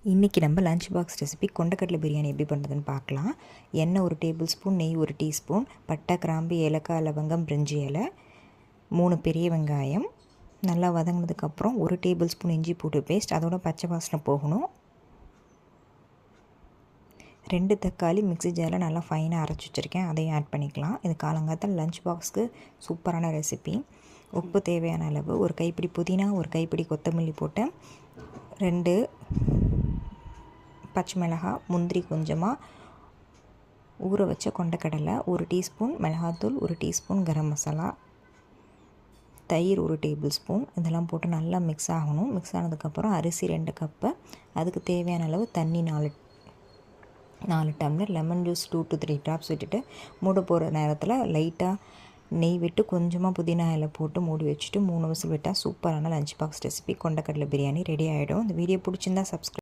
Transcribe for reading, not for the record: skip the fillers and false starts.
இன்றைக்கி நம்ம lunch box recipe கொண்டக்கடலை பிரியாணி எப்படி பண்ணுறதுன்னு பார்க்கலாம். எண்ணெய் 1 டேபிள் ஸ்பூன், நெய் 1 டீஸ்பூன், பட்டை, கிராம்பு, ஏலக்காய், லவங்கம், பிரிஞ்சி இலை, 3 பெரிய வெங்காயம் நல்லா வதங்கினதுக்கப்புறம் 1 டேபிள் ஸ்பூன் இஞ்சி பூண்டு பேஸ்ட், அதோட பச்சை வாசனை போகணும். 2 தக்காளி மிக்ஸி ஜாரில் நல்லா ஃபைனாக அரைச்சி வச்சுருக்கேன், அதையும் ஆட் பண்ணிக்கலாம். இது காலங்காலத்தில் லஞ்ச் பாக்ஸ்க்கு சூப்பரான ரெசிபி. உப்பு தேவையான அளவு, ஒரு கைப்பிடி புதினா, ஒரு கைப்பிடி கொத்தமல்லி போட்டேன், 2 பச்சை மிளகாய், முந்திரி கொஞ்சமாக, ஊற வச்ச கொண்டக்கடலை, 1 டீஸ்பூன் மிளகாத்தூள், 1 டீஸ்பூன் கரம் மசாலா, தயிர் 1 டேபிள் ஸ்பூன், இதெல்லாம் போட்டு நல்லா மிக்ஸ் ஆகணும். மிக்ஸ் ஆனதுக்கப்புறம் அரிசி 2 கப்பு, அதுக்கு தேவையான அளவு தண்ணி 4 tumbler, lemon juice 2 to 3 drops விட்டுட்டு மூட போகிற நேரத்தில் லைட்டாக நெய் விட்டு கொஞ்சமாக புதினா இலை போட்டு மூடி வச்சுட்டு 3 விசில் விட்டால் சூப்பரான லஞ்ச் பாக்ஸ் ரெசிபி கொண்டக்கடலை பிரியாணி ரெடி ஆகிடும். இந்த வீடியோ பிடிச்சிருந்தா சப்ஸ்கிரைப்